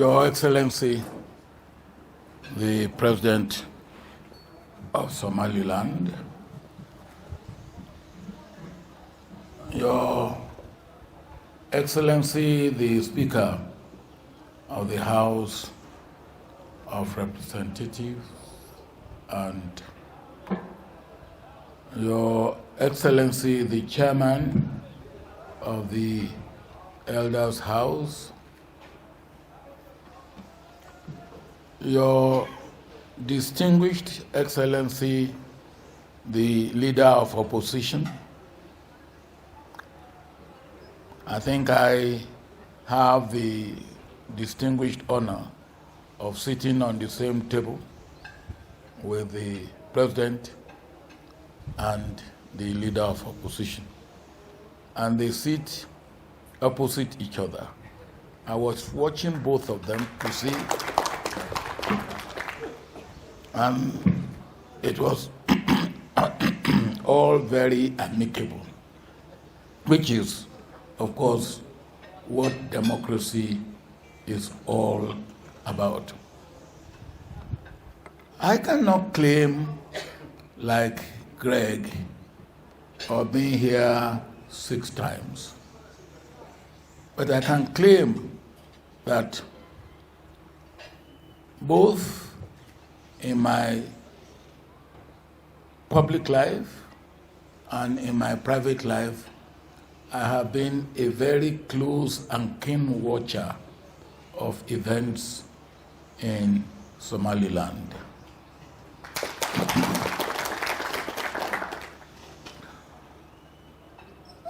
Your Excellency, the President of Somaliland, Your Excellency, the Speaker of the House of Representatives, and Your Excellency, the Chairman of the Elders House, Your Distinguished Excellency, the Leader of Opposition. I think I have the distinguished honor of sitting on the same table with the President and the Leader of Opposition. And they sit opposite each other. I was watching both of them to see, and it was all very amicable, which is, of course, what democracy is all about. I cannot claim, like Greg, of being here 6 times, but I can claim that both in my public life and in my private life, I have been a very close and keen watcher of events in Somaliland.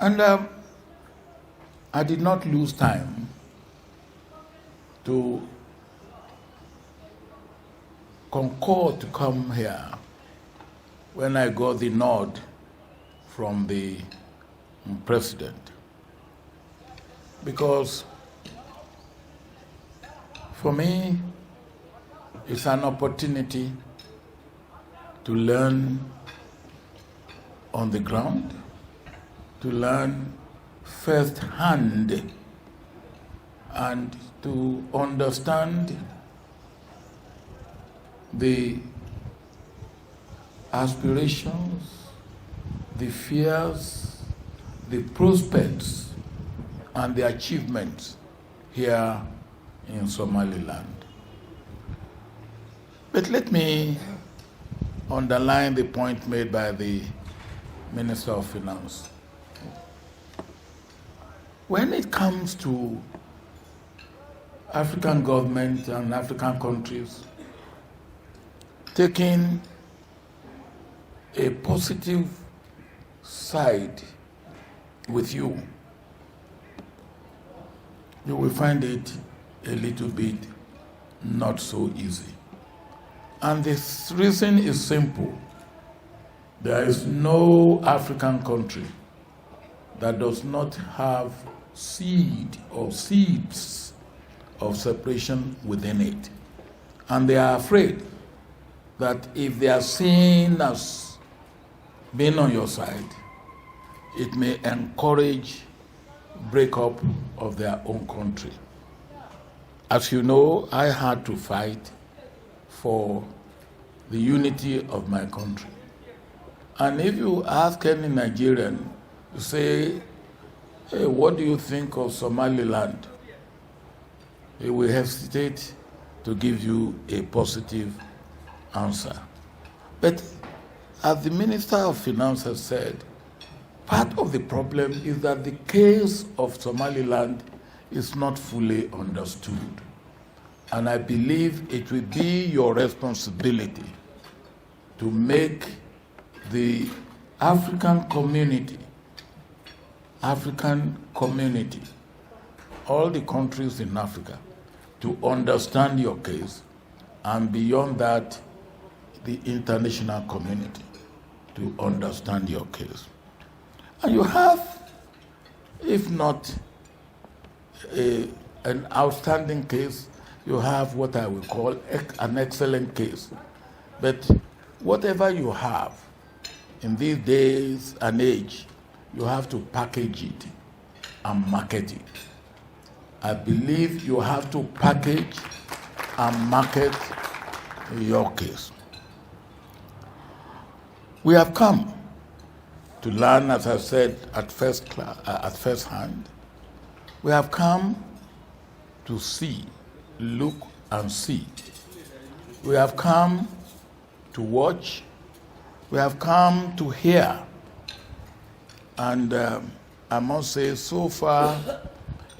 And I did not lose time to concur to come here when I got the nod from the President, because for me it's an opportunity to learn on the ground, to learn firsthand, and to understand the aspirations, the fears, the prospects, and the achievements here in Somaliland. But let me underline the point made by the Minister of Finance. When it comes to African government and African countries taking a positive side with you, you will find it a little bit not so easy. And the reason is simple. There is no African country that does not have seed or seeds of separation within it. And they are afraid that if they are seen as being on your side, it may encourage breakup of their own country. As you know, I had to fight for the unity of my country. And if you ask any Nigerian, you say, hey, what do you think of Somaliland? He will hesitate to give you a positive answer. But as the Minister of Finance has said, part of the problem is that the case of Somaliland is not fully understood. And I believe it will be your responsibility to make the African community, all the countries in Africa, to understand your case, and beyond that, the international community to understand your case. And you have, if not an outstanding case, you have what I will call an excellent case. But whatever you have in these days and age, you have to package it and market it. I believe you have to package and market your case. We have come to learn, as I said at first hand. We have come to see, look and see. We have come to watch. We have come to hear. And I must say, so far,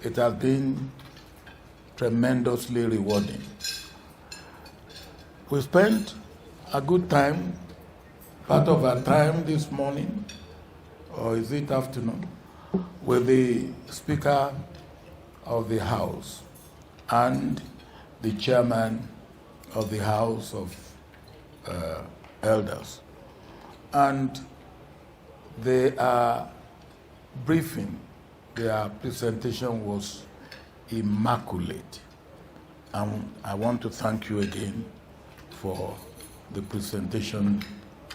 it has been tremendously rewarding. We spent a good time, part of our time this morning, or is it afternoon, with the Speaker of the House and the Chairman of the House of Elders. And their briefing, their presentation was immaculate. And I want to thank you again for the presentation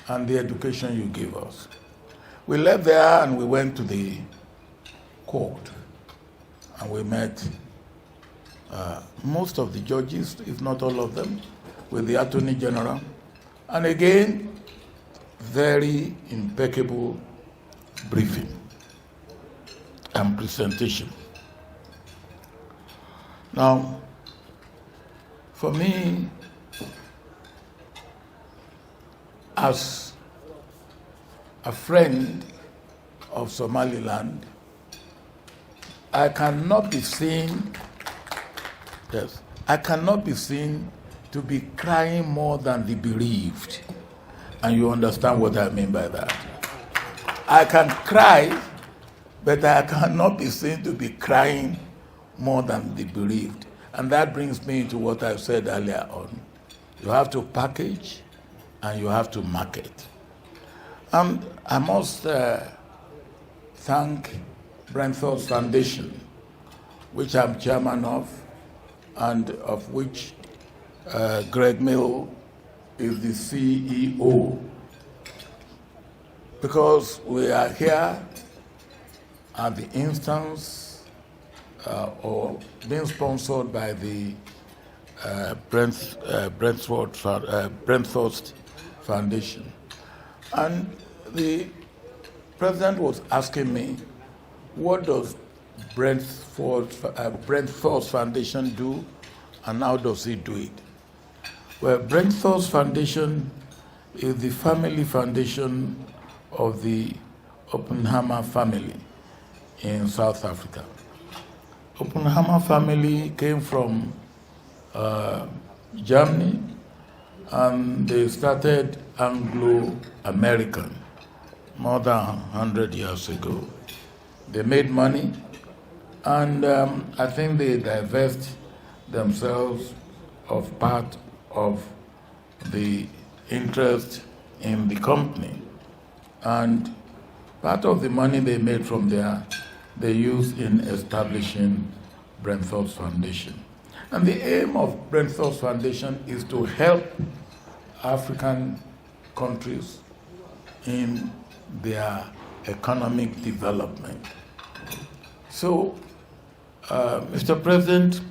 and the education you gave us. We left there and we went to the court, and we met most of the judges, if not all of them, with the Attorney General. And again, very impeccable briefing and presentation. Now, for me, as a friend of Somaliland, I cannot be seen to be crying more than the bereaved. And you understand what I mean by that. I can cry, but I cannot be seen to be crying more than the bereaved. And that brings me to what I said earlier on. You have to package and you have to market. And I must thank Brentford's Foundation, which I'm chairman of, and of which Greg Mill is the CEO, because we are here at the instance or being sponsored by the Brentford Foundation. And the president was asking me, what does Brentford's Foundation do, and how does he do it? Well, Brentford's Foundation is the family foundation of the Oppenheimer family in South Africa. Oppenheimer family came from Germany, and they started Anglo-American more than 100 years ago. They made money, and I think they divest themselves of part of the interest in the company. And part of the money they made from there, they used in establishing Brentford's Foundation. And the aim of Brentford's Foundation is to help African countries in their economic development. So, Mr. President,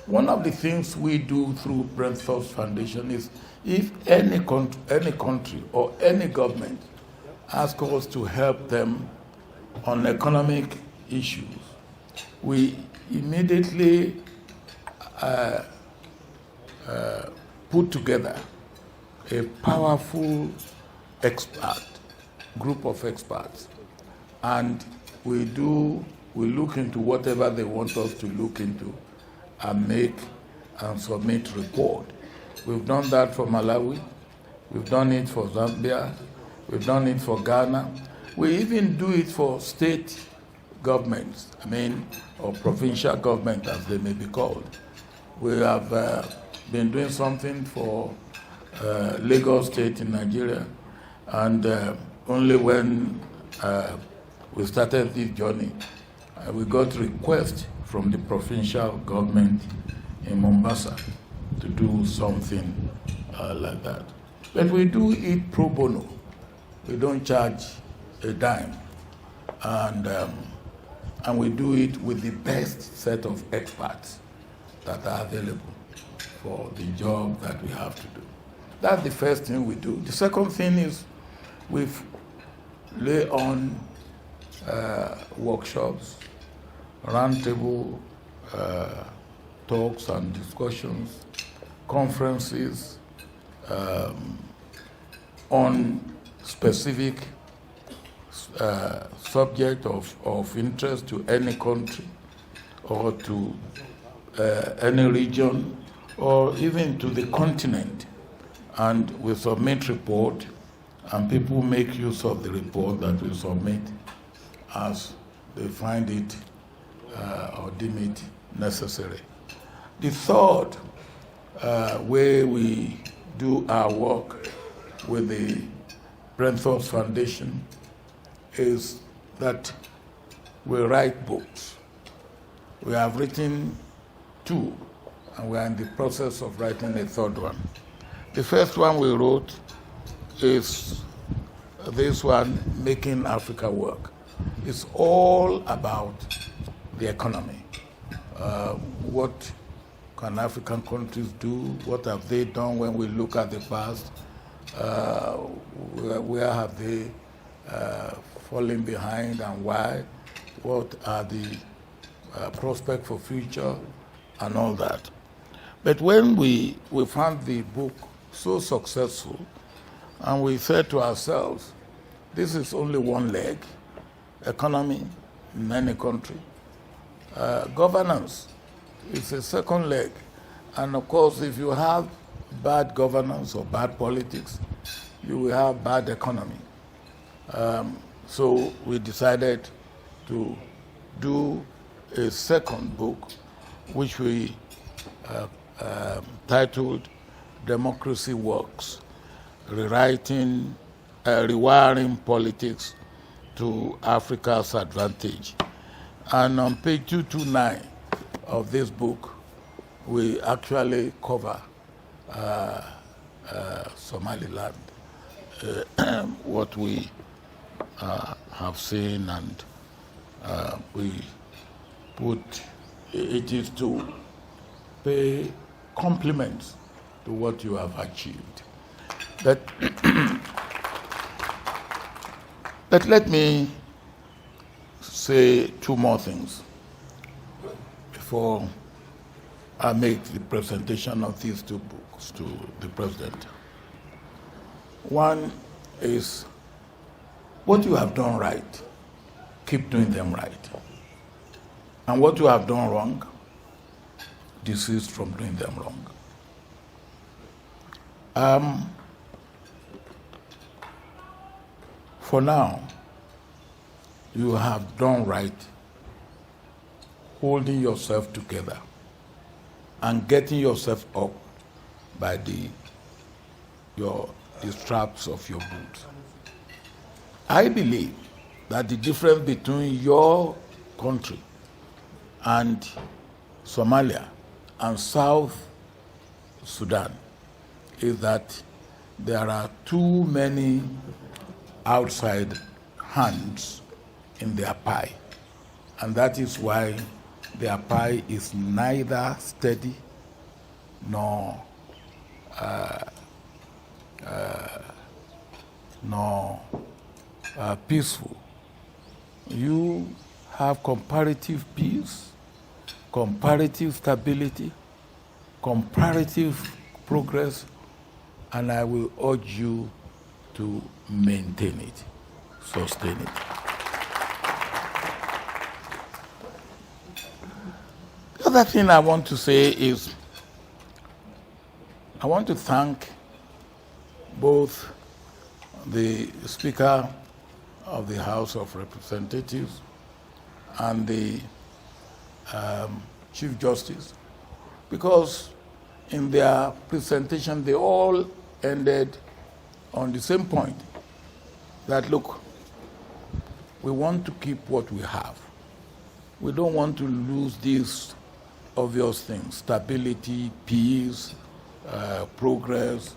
one of the things we do through Brentford's Foundation is, if any country or any government asks us to help them on economic issues, we immediately put together a powerful group of experts, and we look into whatever they want us to look into and make and submit report. We've done that for Malawi, we've done it for Zambia, we've done it for Ghana. We even do it for state governments, or provincial government as they may be called. We have been doing something for Lagos State in Nigeria, and only when we started this journey, we got request from the provincial government in Mombasa to do something like that. But we do it pro bono. We don't charge a dime. And and we do it with the best set of experts that are available for the job that we have to do. That's the first thing we do. The second thing is we've lay on workshops, roundtable talks and discussions, conferences on specific subject of interest to any country or to any region or even to the continent. And we submit report, and people make use of the report that we submit as they find it or deem it necessary. The third way we do our work with the Brentford Foundation is that we write books. We have written 2, and we are in the process of writing a third one. The first one we wrote is this one, Making Africa Work. It's all about the economy. What can African countries do? What have they done when we look at the past? Where have they fallen behind and why? What are the prospects for future and all that? But when we found the book so successful, and we said to ourselves, this is only one leg, economy in any country. Governance is a second leg. And of course, if you have bad governance or bad politics, you will have bad economy. So we decided to do a second book, which we titled Democracy Works, Rewiring Politics to Africa's Advantage. And on page 229 of this book, we actually cover Somaliland, what we have seen, and we put it is to pay compliments to what you have achieved. But let me say 2 more things before I make the presentation of these 2 books to the President. One is, what you have done right, keep doing them right. And what you have done wrong, desist from doing them wrong. For now, you have done right, holding yourself together and getting yourself up by the straps of your boots. I believe that the difference between your country and Somalia and South Sudan is that there are too many outside hands in their pie. And that is why their pie is neither steady nor peaceful. You have comparative peace, comparative stability, comparative progress, and I will urge you to maintain it, sustain it. The other thing I want to say is, I want to thank both the Speaker of the House of Representatives and the Chief Justice, because in their presentation they all ended on the same point, that look, we want to keep what we have. We don't want to lose these obvious things: stability, peace, progress,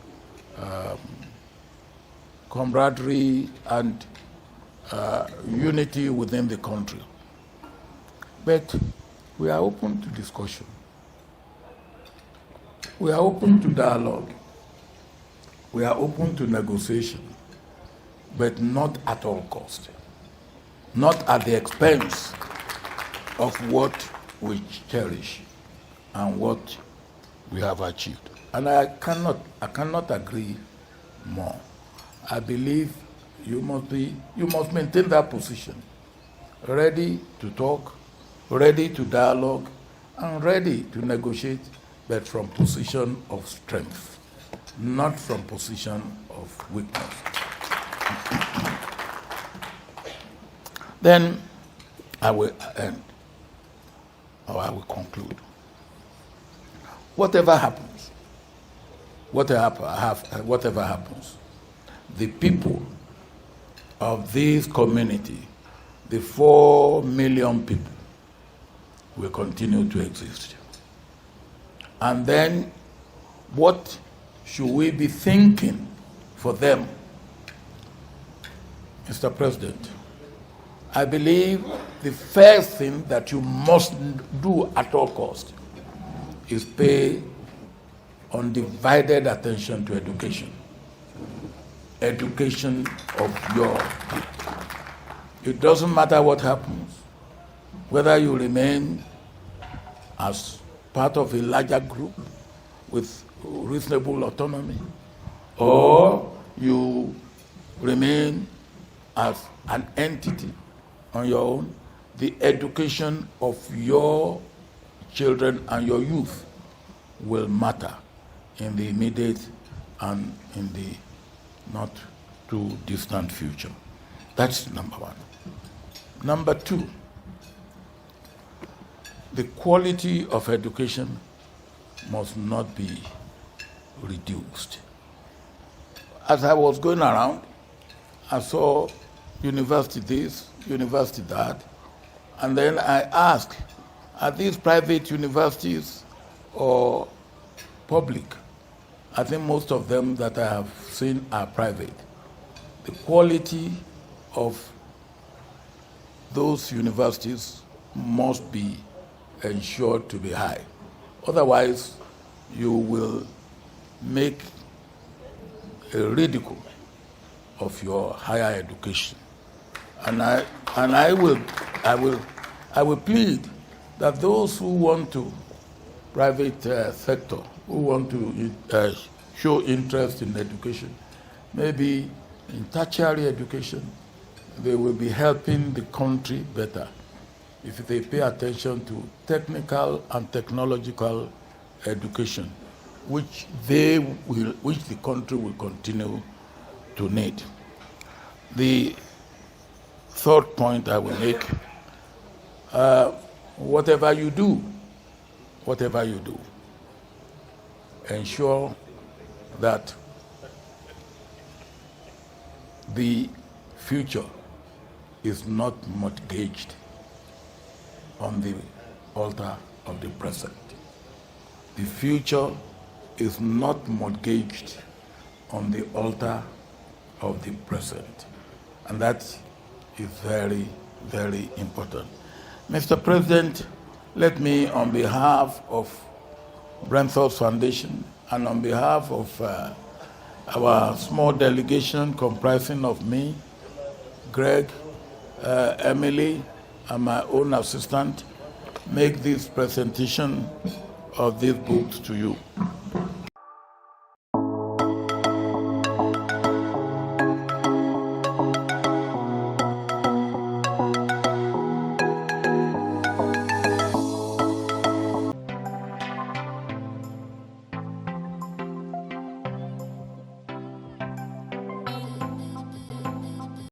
camaraderie, and unity within the country. But we are open to discussion. We are open to dialogue. We are open to negotiation, but not at all cost. Not at the expense of what we cherish and what we have achieved. And I cannot agree more. I believe you must maintain that position, ready to talk, ready to dialogue, and ready to negotiate, but from position of strength, not from position of weakness. Then I will end, or I will conclude. Whatever happens, the people of this community, the 4 million people, will continue to exist. And then what should we be thinking for them? Mr. President, I believe the first thing that you must do at all costs is pay undivided attention to education. Education of your people. It doesn't matter what happens, whether you remain as part of a larger group with reasonable autonomy, or you remain as an entity on your own. The education of your children and your youth will matter in the immediate and in the not too distant future. That's number one. Number two, the quality of education must not be reduced. As I was going around, I saw university this, university that, and then I asked, are these private universities or public? I think most of them that I have seen are private. The quality of those universities must be ensured to be high. Otherwise, you will make a ridicule of your higher education. And I will plead that those who want to, private sector, who want to show interest in education, maybe in tertiary education, they will be helping the country better if they pay attention to technical and technological education, which the country will continue to need. The third point I will make, whatever you do, ensure that the future is not mortgaged on the altar of the present. The future is not mortgaged on the altar of the present. And that is very, very important. Mr. President, let me, on behalf of Brentford's Foundation and on behalf of our small delegation comprising of me, Greg, Emily, and my own assistant, make this presentation of these books to you.